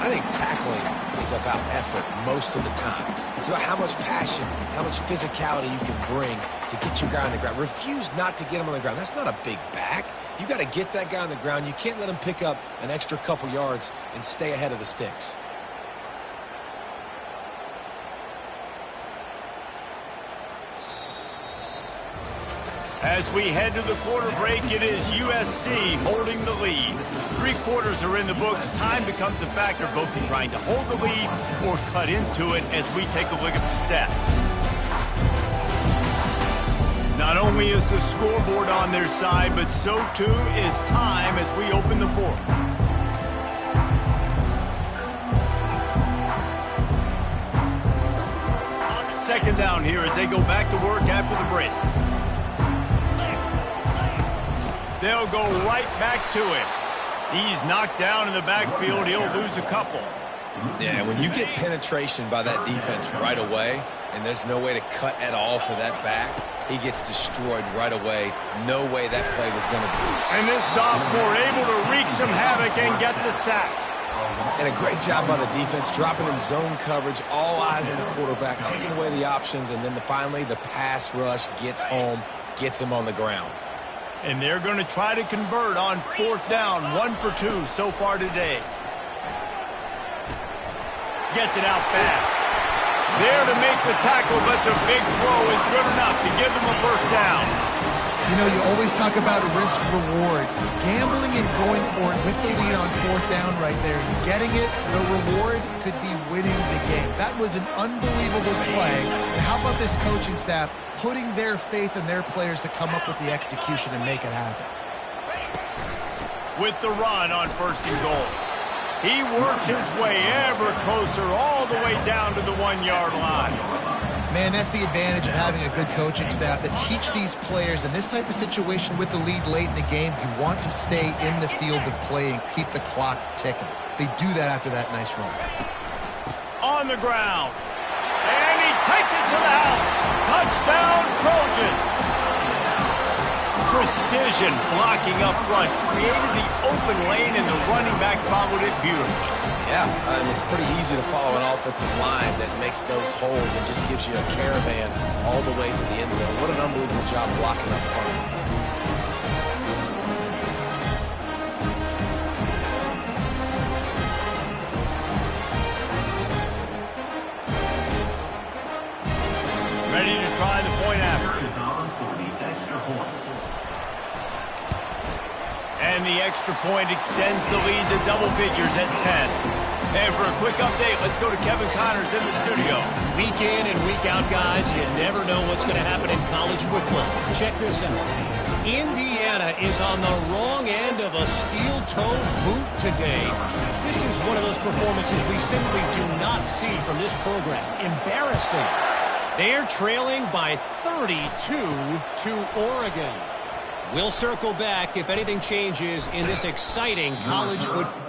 I think tackling is about effort most of the time. It's about how much passion, how much physicality you can bring to get your guy on the ground. Refuse not to get him on the ground. That's not a big back. You got to get that guy on the ground. You can't let him pick up an extra couple yards and stay ahead of the sticks. As we head to the quarter break, it is USC holding the lead. 3 quarters are in the books. Time becomes a factor both in trying to hold the lead or cut into it as we take a look at the stats. Not only is the scoreboard on their side, but so too is time as we open the fourth. Second down here as they go back to work after the break. They'll go right back to him. He's knocked down in the backfield. He'll lose a couple. Yeah, when you get penetration by that defense right away, and there's no way to cut at all for that back, he gets destroyed right away. No way that play was going to be. And this sophomore able to wreak some havoc and get the sack. And a great job by the defense, dropping in zone coverage, all eyes on the quarterback, taking away the options, and then finally the pass rush gets home, gets him on the ground. And they're going to try to convert on 4th down, 1 for 2 so far today. Gets it out fast. There to make the tackle, but the big throw is good enough to give them a first down. You know, you always talk about risk-reward. Gambling and going for it with the lead on 4th down right there. Getting it, the reward could be winning the game. That was an unbelievable play. And how about this coaching staff putting their faith in their players to come up with the execution and make it happen? With the run on 1st and goal. He works his way ever closer all the way down to the 1-yard line. Man, that's the advantage of having a good coaching staff that teach these players in this type of situation with the lead late in the game, you want to stay in the field of play and keep the clock ticking. They do that after that nice run. On the ground. And he takes it to the house. Touchdown, Trojan. Precision blocking up front. Created the open lane, and the running back followed it beautifully. Yeah, it's pretty easy to follow an offensive line that makes those holes and just gives you a caravan all the way to the end zone. What an unbelievable job blocking up front. Ready to try the point after. Is on for the extra point. And the extra point extends the lead to double figures at 10. And for a quick update, let's go to Kevin Connors in the studio. Week in and week out, guys, you never know what's going to happen in college football. Check this out. Indiana is on the wrong end of a steel-toed boot today. This is one of those performances we simply do not see from this program. Embarrassing. They're trailing by 32 to Oregon. We'll circle back if anything changes in this exciting college football.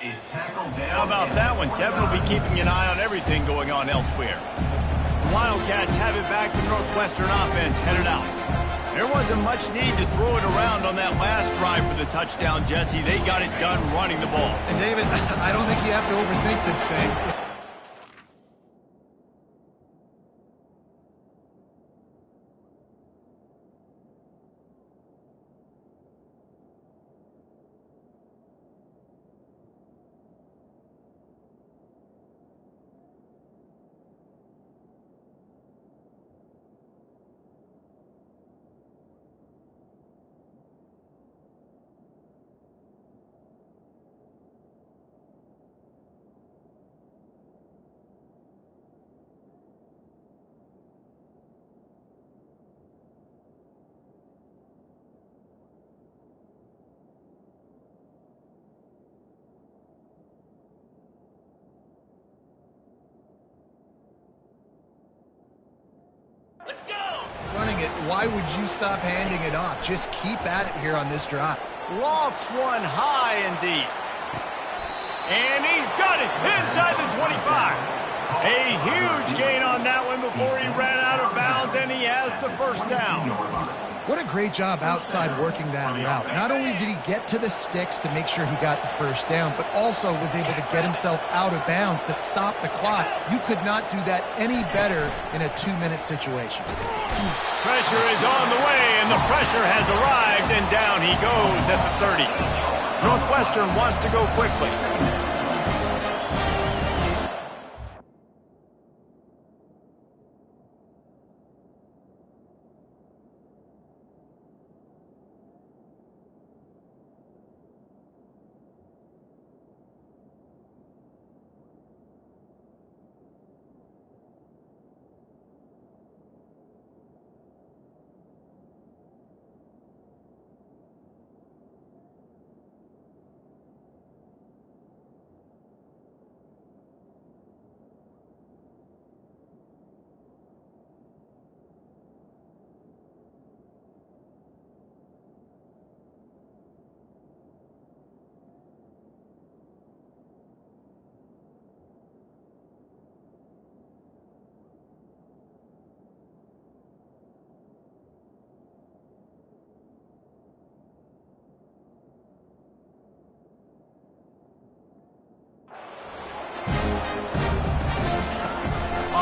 is tackled down. How about that one? Kevin will be keeping an eye on everything going on elsewhere. The Wildcats have it back to Northwestern offense headed out. There wasn't much need to throw it around on that last drive for the touchdown, Jesse. They got it done running the ball. And David, I don't think you have to overthink this thing. Let's go! Running it, why would you stop handing it off? Just keep at it here on this drive. Lofts one high and deep. And he's got it inside the 25. A huge gain on that one before he ran out of bounds, and he has the first down. What a great job outside working that route. Not only did he get to the sticks to make sure he got the first down, but also was able to get himself out of bounds to stop the clock. You could not do that any better in a 2-minute situation. Pressure is on the way, and the pressure has arrived, and down he goes at the 30. Northwestern wants to go quickly.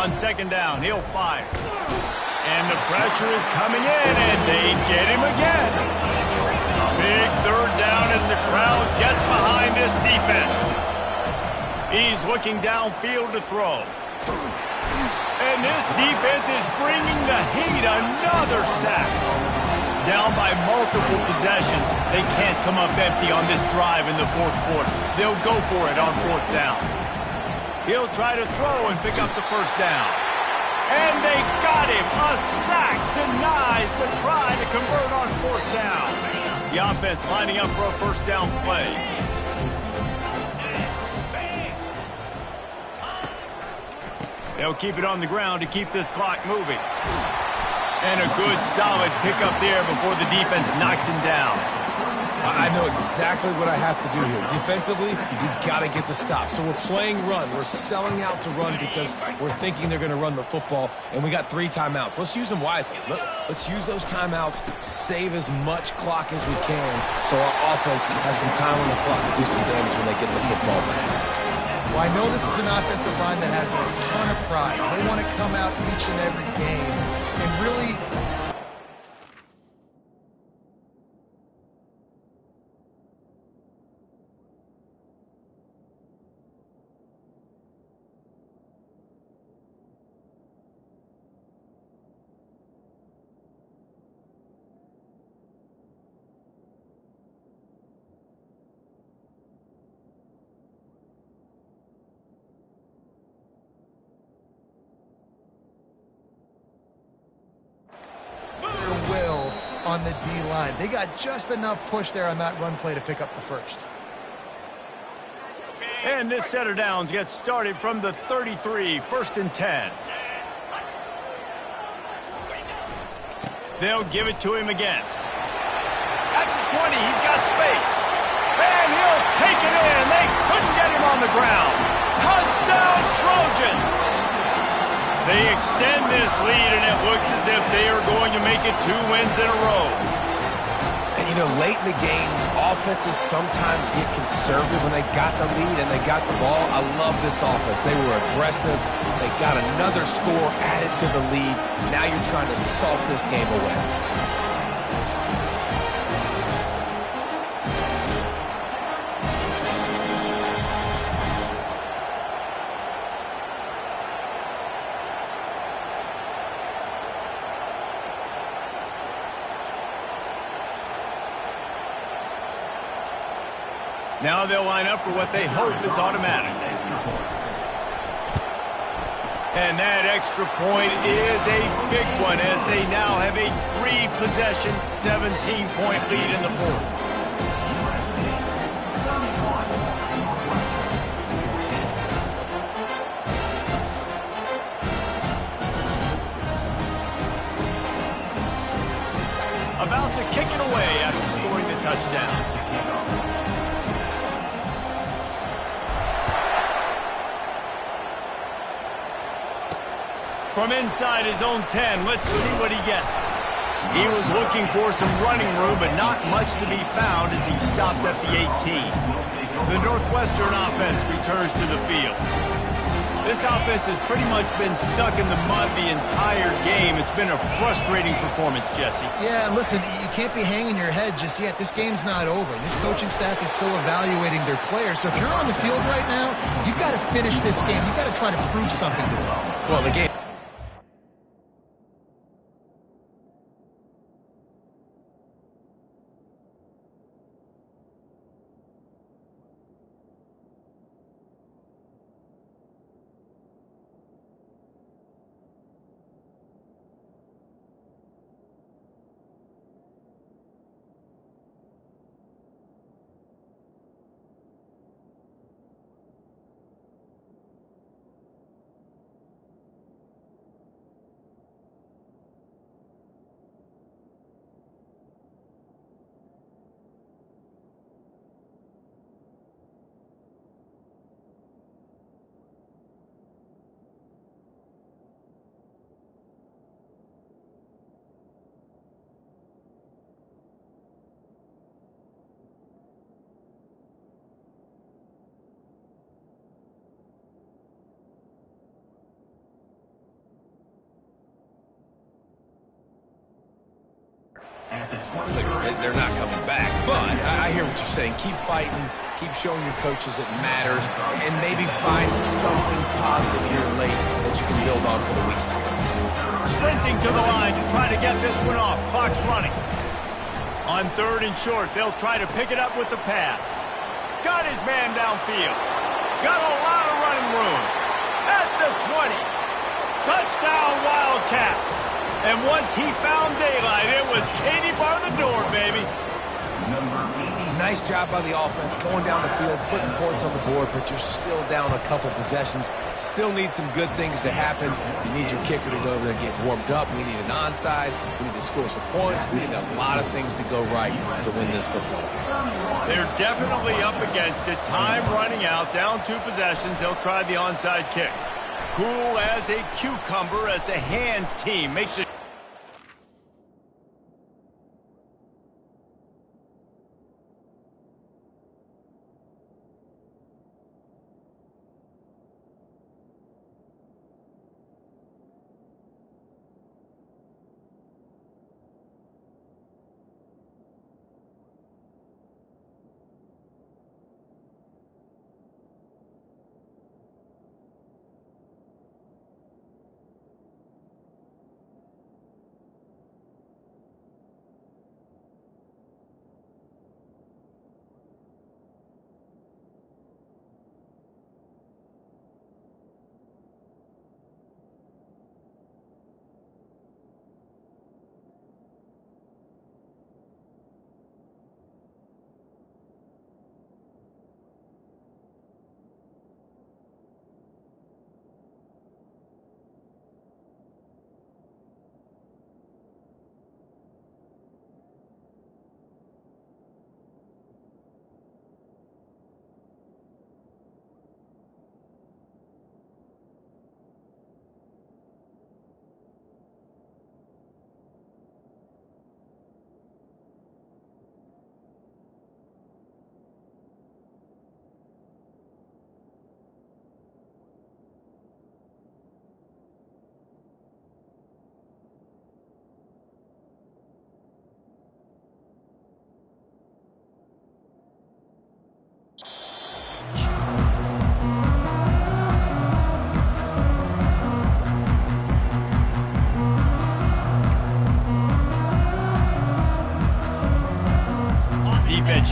On second down, he'll fire. And the pressure is coming in, and they get him again. Big third down as the crowd gets behind this defense. He's looking downfield to throw. And this defense is bringing the heat. Another sack. Down by multiple possessions. They can't come up empty on this drive in the fourth quarter. They'll go for it on fourth down. He'll try to throw and pick up the first down. And they got him. A sack denies the try to convert on fourth down. The offense lining up for a first down play. They'll keep it on the ground to keep this clock moving. And a good solid pickup there before the defense knocks him down. I know exactly what I have to do here. Defensively, we've got to get the stop. So we're playing run. We're selling out to run because we're thinking they're going to run the football, and we got 3 timeouts. Let's use them wisely. Let's use those timeouts, save as much clock as we can so our offense has some time on the clock to do some damage when they get the football back. Well, I know this is an offensive line that has a ton of pride. They want to come out each and every game and really... on the D-line. They got just enough push there on that run play to pick up the first. And this set of downs gets started from the 33, 1st and 10. They'll give it to him again. At the 20, he's got space. And he'll take it in. They couldn't They extend this lead, and it looks as if they are going to make it 2 wins in a row. And, you know, late in the games, offenses sometimes get conservative when they got the lead and they got the ball. I love this offense. They were aggressive. They got another score added to the lead. Now you're trying to salt this game away. Now they'll line up for what they hope is automatic. And that extra point is a big one as they now have a 3-possession, 17-point lead in the fourth. About to kick it away after scoring the touchdown. From inside his own 10, let's see what he gets. He was looking for some running room, but not much to be found as he stopped at the 18. The Northwestern offense returns to the field. This offense has pretty much been stuck in the mud the entire game. It's been a frustrating performance, Jesse. Yeah, and listen, you can't be hanging your head just yet. This game's not over. This coaching staff is still evaluating their players. So if you're on the field right now, you've got to finish this game. You've got to try to prove something to them. Well, the game... They're not coming back, but I hear what you're saying. Keep fighting, keep showing your coaches it matters, and maybe find something positive here late that you can build on for the weeks to come. Sprinting to the line to try to get this one off. Clock's running. On 3rd and short, they'll try to pick it up with the pass. Got his man downfield. Got a lot of running room. At the 20. Touchdown, Wildcats. And once he found daylight, it was Katie bar the door, baby. Nice job by the offense, going down the field, putting points on the board, but you're still down a couple possessions. Still need some good things to happen. You need your kicker to go over there and get warmed up. We need an onside. We need to score some points. We need a lot of things to go right to win this football game. They're definitely up against it. Time running out, down 2 possessions. They'll try the onside kick. Cool as a cucumber as the hands team makes it.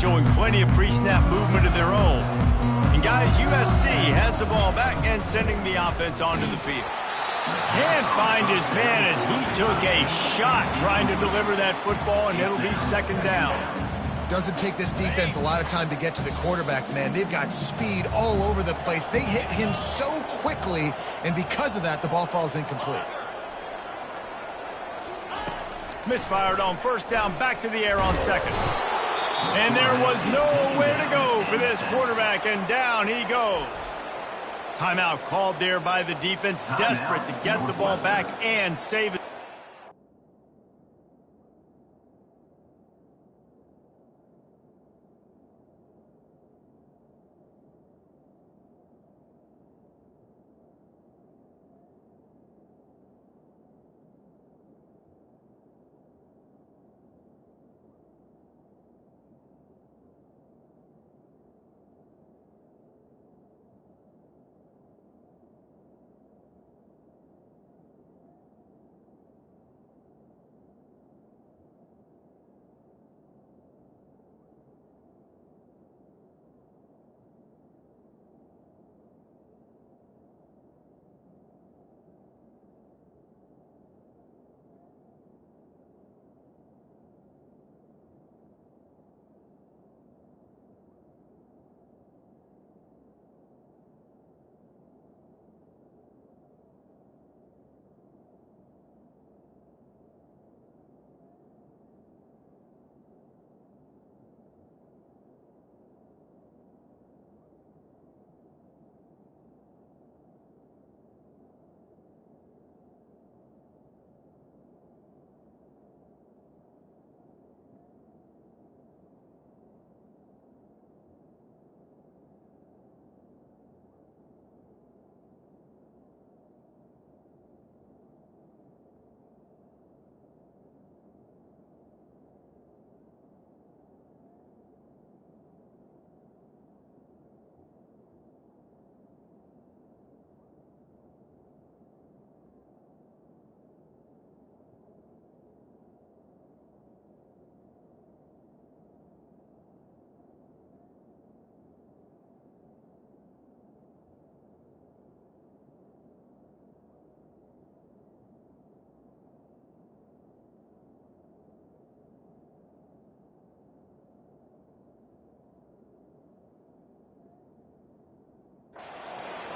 showing plenty of pre-snap movement of their own. And guys, USC has the ball back and sending the offense onto the field. Can't find his man as he took a shot trying to deliver that football, and it'll be second down. Doesn't take this defense a lot of time to get to the quarterback, man. They've got speed all over the place. They hit him so quickly, and because of that, the ball falls incomplete. Misfired on first down, back to the air on second. And there was nowhere to go for this quarterback, and down he goes. Timeout called there by the defense, desperate to get the ball back and save it.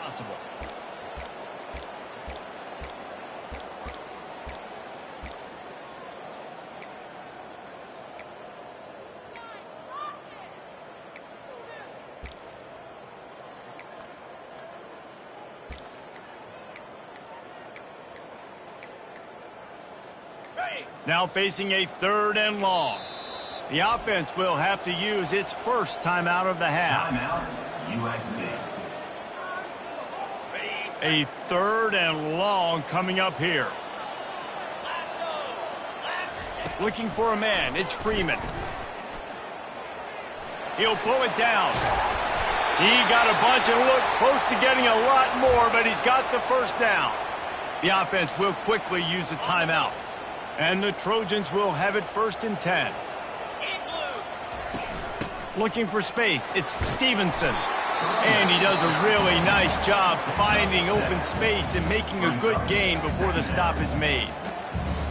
Possible. Now facing a third and long. The offense will have to use its first timeout of the half. Timeout, USC. A third and long coming up here. Looking for a man. It's Freeman. He'll pull it down. He got a bunch and looked close to getting a lot more, but he's got the first down. The offense will quickly use a timeout. And the Trojans will have it 1st and 10. Looking for space. It's Stevenson. And he does a really nice job finding open space and making a good gain before the stop is made.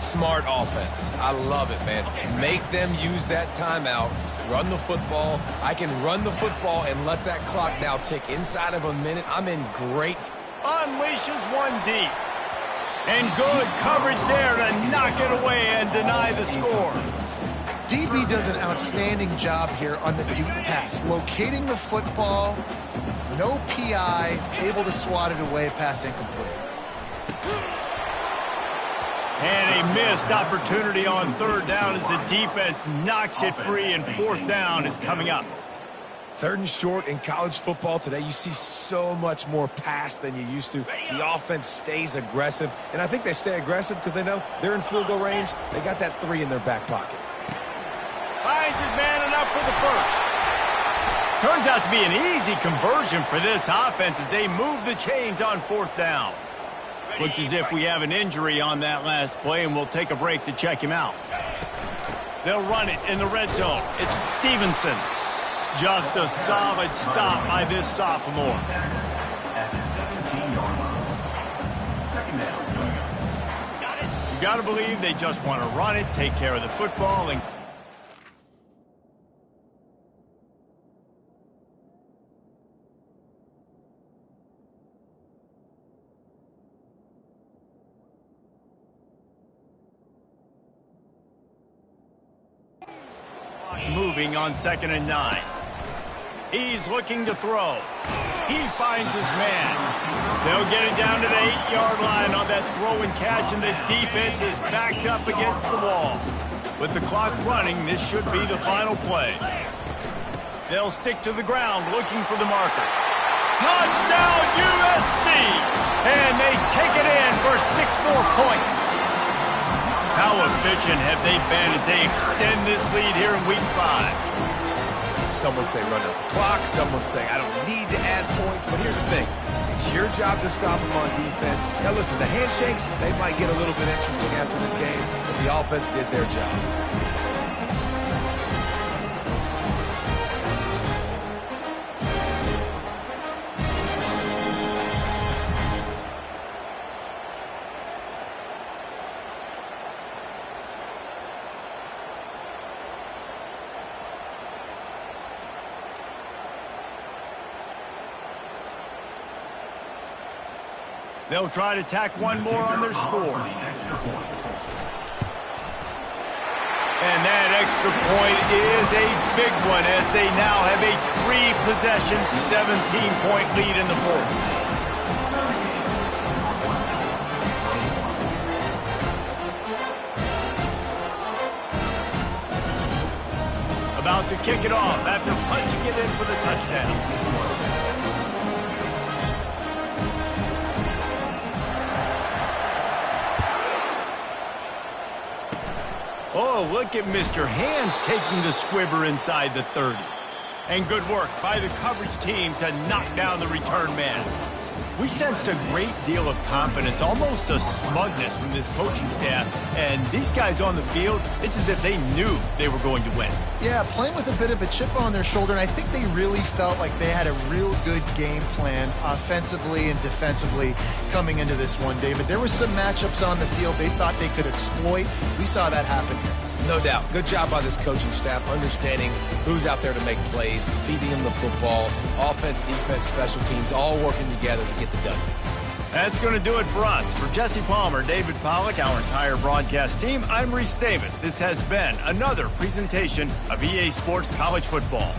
Smart offense. I love it, man. Make them use that timeout. Run the football. I can run the football and let that clock now tick inside of a minute. I'm in great. Unleashes one deep. And good coverage there to knock it away and deny the score. DB does an outstanding job here on the deep pass, locating the football, no PI, able to swat it away, pass incomplete. And a missed opportunity on third down as the defense knocks it free, and 4th down is coming up. 3rd and short in college football today. You see so much more pass than you used to. The offense stays aggressive, and I think they stay aggressive because they know they're in field goal range. They got that 3 in their back pocket. Finds his man enough for the first. Turns out to be an easy conversion for this offense as they move the chains on 4th down. Looks as if we have an injury on that last play, and we'll take a break to check him out. They'll run it in the red zone. It's Stevenson. Just a solid stop by this sophomore. At the 17-yard line. Second down, going. You got to believe they just want to run it, take care of the football, and moving on 2nd and 9. He's looking to throw. He finds his man. They'll get it down to the 8-yard line on that throw and catch, and the defense is backed up against the wall. With the clock running, this should be the final play. They'll stick to the ground looking for the marker. Touchdown USC! And they take it in for 6 more points. How efficient have they been as they extend this lead here in Week 5? Someone say run out the clock. Someone say I don't need to add points. But here's the thing. It's your job to stop them on defense. Now listen, the handshakes, they might get a little bit interesting after this game, but the offense did their job. They'll try to tack one more on their score. And that extra point is a big one as they now have a 3-possession, 17-point lead in the 4th. About to kick it off after punching it in for the touchdown. Oh, look at Mr. Hands taking the squibber inside the 30. And good work by the coverage team to knock down the return man. We sensed a great deal of confidence, almost a smugness from this coaching staff. And these guys on the field, it's as if they knew they were going to win. Yeah, playing with a bit of a chip on their shoulder, and I think they really felt like they had a real good game plan offensively and defensively coming into this one, David. There were some matchups on the field they thought they could exploit. We saw that happen here. No doubt. Good job by this coaching staff understanding who's out there to make plays, feeding them the football, offense, defense, special teams, all working together to get the W. That's going to do it for us. For Jesse Palmer, David Pollack, our entire broadcast team, I'm Reese Davis. This has been another presentation of EA Sports College Football.